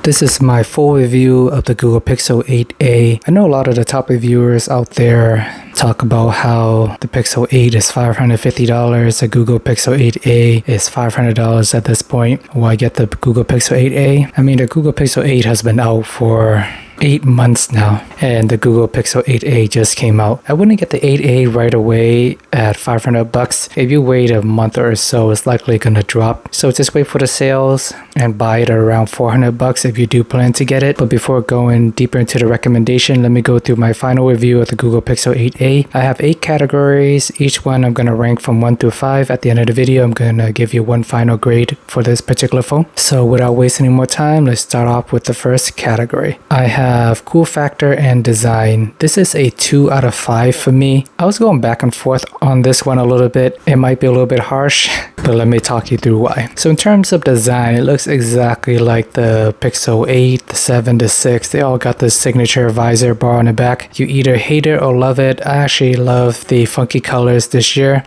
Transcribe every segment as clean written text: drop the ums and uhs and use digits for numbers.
This is my full review of the Google Pixel 8a. I know a lot of the top reviewers out there talk about how the Pixel 8 is $550, the Google Pixel 8a is $500 at this point. Why get the Google Pixel 8a? I mean, the Google Pixel 8 has been out for 8 months now, and the Google Pixel 8a just came out. I wouldn't get the 8a right away at $500. If you wait a month or so, it's likely gonna drop. So just wait for the sales and buy it at around $400 if you do plan to get it. But before going deeper into the recommendation, let me go through my final review of the Google Pixel 8a. I have 8 categories. Each one I'm gonna rank from 1 through 5. At the end of the video, I'm gonna give you one final grade for this particular phone. So without wasting any more time, let's start off with the first category. I have cool factor and design. This is a 2 out of 5 for me. I was going back and forth on this one a little bit. It might be a little bit harsh, but let me talk you through why. So in terms of design, it looks exactly like the Pixel 8, the 7, the 6. They all got this signature visor bar on the back. You either hate it or love it. I actually love the funky colors this year.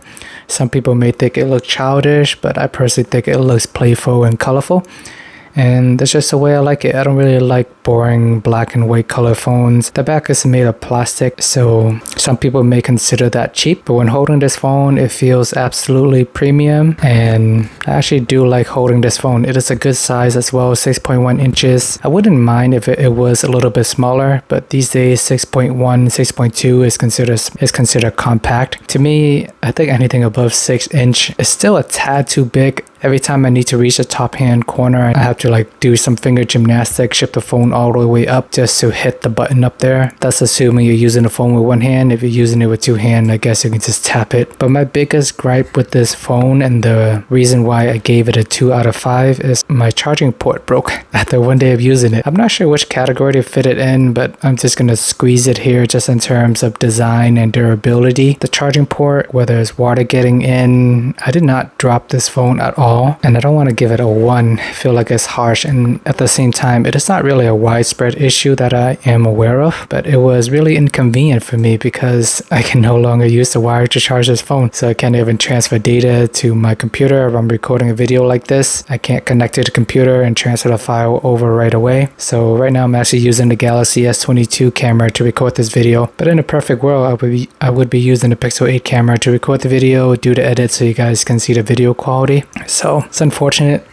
Some people may think it looks childish, but I personally think it looks playful and colorful. And that's just the way I like it. I don't really like boring black and white color phones. The back is made of plastic, so some people may consider that cheap, but when holding this phone, it feels absolutely premium, and I actually do like holding this phone. It is a good size as well, 6.1 inches. I wouldn't mind if it was a little bit smaller, but these days 6.1, 6.2 is considered compact. To me, I think anything above 6 inch is still a tad too big. Every time I need to reach the top hand corner, I have to do some finger gymnastics, shift the phone all the way up just to hit the button up there. That's assuming you're using the phone with one hand. If you're using it with two hands, I guess you can just tap it. But my biggest gripe with this phone, and the reason why I gave it a 2 out of 5, is my charging port broke after one day of using it. I'm not sure which category to fit it in, but I'm just going to squeeze it here just in terms of design and durability. The charging port, whether it's water getting in, I did not drop this phone at all. And I don't want to give it a 1. I feel like it's harsh, and at the same time, it is not really a widespread issue that I am aware of, but it was really inconvenient for me because I can no longer use the wire to charge this phone. So I can't even transfer data to my computer if I'm recording a video like this. I can't connect to the computer and transfer the file over right away. So right now I'm actually using the Galaxy S22 camera to record this video. But in a perfect world, I would be using the Pixel 8 camera to record the video, do the edit so you guys can see the video quality. So it's unfortunate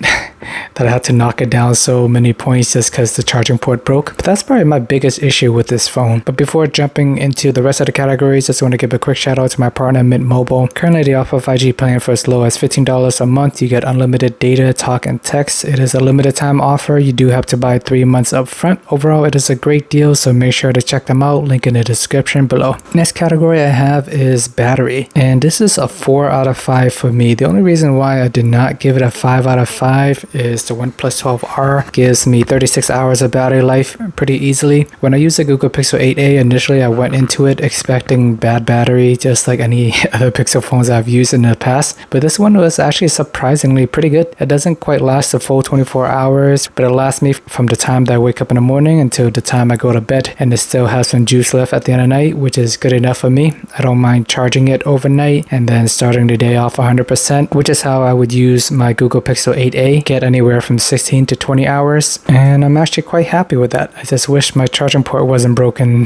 that I had to knock it down so many points just because the charging port broke. But that's probably my biggest issue with this phone. But before jumping into the rest of the categories, just want to give a quick shout out to my partner Mint Mobile. Currently they offer a 5G plan for as low as $15 a month. You get unlimited data, talk, and text. It is a limited time offer. You do have to buy 3 months up front. Overall, it is a great deal, so make sure to check them out. Link in the description below. Next category I have is battery. And this is a 4 out of 5 for me. The only reason why I did not give it a 5 out of 5 is the OnePlus 12R gives me 36 hours of battery life pretty easily. When I used the Google Pixel 8a, initially I went into it expecting bad battery, just like any other Pixel phones I've used in the past. But this one was actually surprisingly pretty good. It doesn't quite last the full 24 hours, but it lasts me from the time that I wake up in the morning until the time I go to bed. And it still has some juice left at the end of the night, which is good enough for me. I don't mind charging it overnight and then starting the day off 100%, which is how I would use my Google Pixel 8a. Get anywhere from 16 to 20 hours, and I'm actually quite happy with that. I just wish my charging port wasn't broken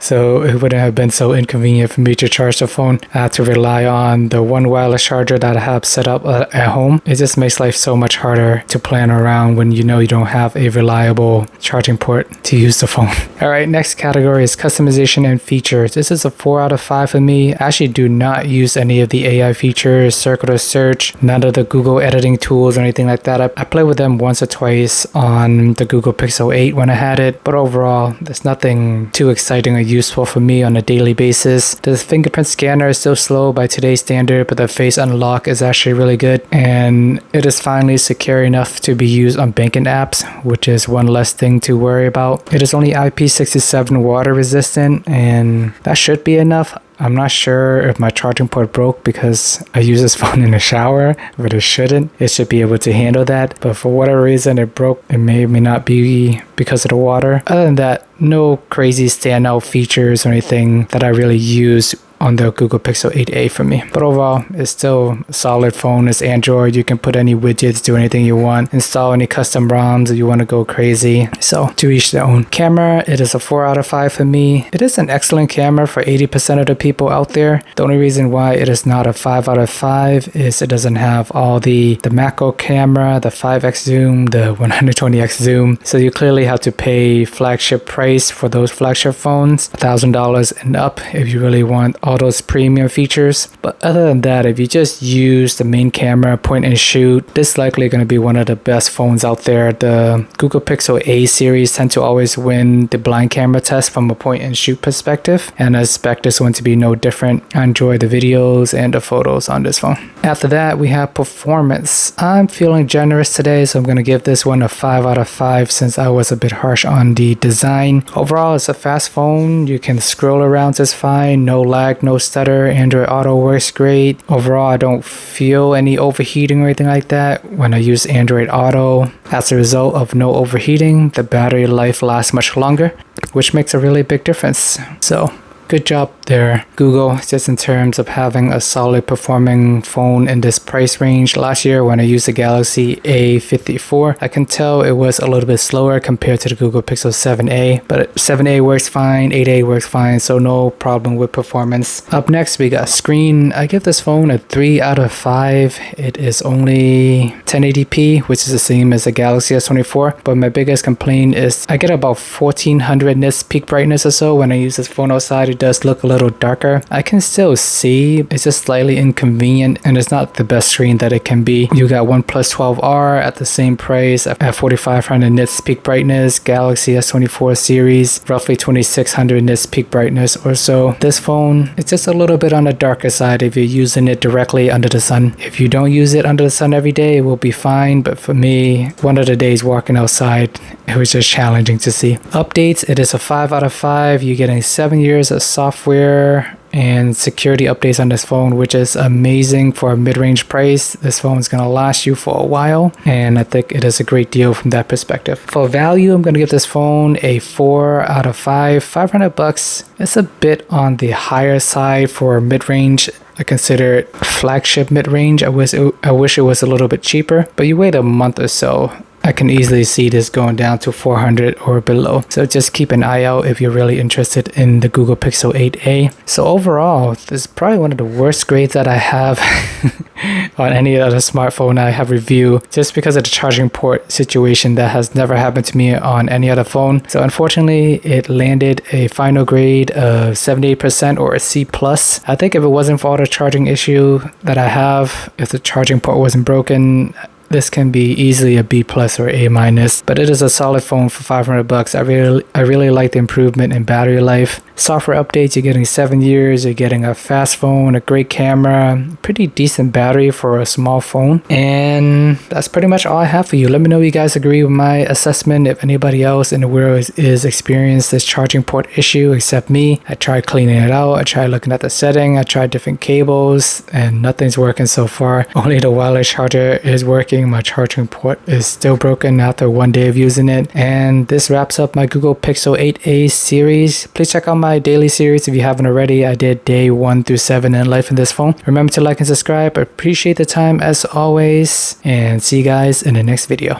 so it wouldn't have been so inconvenient for me to charge the phone. I had to rely on the one wireless charger that I have set up at home. It just makes life so much harder to plan around when you know you don't have a reliable charging port to use the phone. Alright, next category is customization and features. This is a 4 out of 5 for me. I actually do not use any of the AI features, circular search, none of the Google editing tools or anything like that. I played with them once or twice on the Google Pixel 8 when I had it, but overall, there's nothing too exciting or useful for me on a daily basis. The fingerprint scanner is still slow by today's standard, but the face unlock is actually really good, and it is finally secure enough to be used on banking apps, which is one less thing to worry about. It is only IP67 water resistant, and that should be enough. I'm not sure if my charging port broke because I use this phone in the shower, but it shouldn't. It should be able to handle that. But for whatever reason it broke. It may or may not be because of the water. Other than that, no crazy standout features or anything that I really use on the Google Pixel 8a for me. But overall, it's still a solid phone. It's Android. You can put any widgets, do anything you want, install any custom ROMs if you want to go crazy. So to each their own. Camera, it is a 4 out of 5 for me. It is an excellent camera for 80% of the people out there. The only reason why it is not a 5 out of 5 is it doesn't have all the macro camera, the 5x zoom, the 120x zoom. So you clearly have to pay flagship price for those flagship phones, $1,000 and up if you really want all those premium features. But other than that, if you just use the main camera, point and shoot, this is likely going to be one of the best phones out there. The Google Pixel A series tend to always win the blind camera test from a point and shoot perspective, and I expect this one to be no different. I enjoy the videos and the photos on this phone. After that, we have performance. I'm feeling generous today, so I'm going to give this one a 5 out of 5 since I was a bit harsh on the design. Overall, it's a fast phone. You can scroll around just fine. No lag, no stutter. Android Auto works great. Overall, I don't feel any overheating or anything like that when I use Android Auto. As a result of no overheating, the battery life lasts much longer, which makes a really big difference. So good job there, Google, just in terms of having a solid performing phone in this price range. Last year when I used the Galaxy A54, I can tell it was a little bit slower compared to the Google Pixel 7a, but 7a works fine, 8a works fine, so no problem with performance. Up next, we got screen. I give this phone a 3 out of 5. It is only 1080p, which is the same as the Galaxy S24, but my biggest complaint is I get about 1400 nits peak brightness or so when I use this phone outside. It does look a little darker. I can still see, it's just slightly inconvenient and it's not the best screen that it can be. You got OnePlus 12R at the same price at 4500 nits peak brightness, Galaxy S24 series roughly 2600 nits peak brightness or so. This phone, it's just a little bit on the darker side if you're using it directly under the sun. If you don't use it under the sun every day, it will be fine, but for me, one of the days walking outside, it was just challenging to see. Updates, it is a 5 out of 5. You're getting 7 years of software and security updates on this phone, which is amazing for a mid-range price. This phone is going to last you for a while, and I think it is a great deal from that perspective. For value, I'm going to give this phone a 4 out of 5. $500. It's a bit on the higher side for mid-range. I consider it flagship mid-range. I wish it was a little bit cheaper, but you wait a month or so, I can easily see this going down to 400 or below. So just keep an eye out if you're really interested in the Google Pixel 8a. So overall, this is probably one of the worst grades that I have on any other smartphone I have reviewed, just because of the charging port situation that has never happened to me on any other phone. So unfortunately, it landed a final grade of 78% or a C+. I think if it wasn't for all the charging issue that I have, if the charging port wasn't broken, this can be easily a B+ or A-, but it is a solid phone for $500. I really like the improvement in battery life. Software updates, you're getting 7 years, you're getting a fast phone, a great camera, pretty decent battery for a small phone. And that's pretty much all I have for you. Let me know if you guys agree with my assessment. If anybody else in the world is experienced this charging port issue except me. I tried cleaning it out, I tried looking at the setting, I tried different cables, and nothing's working so far. Only the wireless charger is working. My charging port is still broken after 1 day of using it. And this wraps up my Google Pixel 8a series. Please check out my daily series if you haven't already. I did day 1 through 7 in life in this phone. Remember to like and subscribe. I appreciate the time as always, and see you guys in the next video.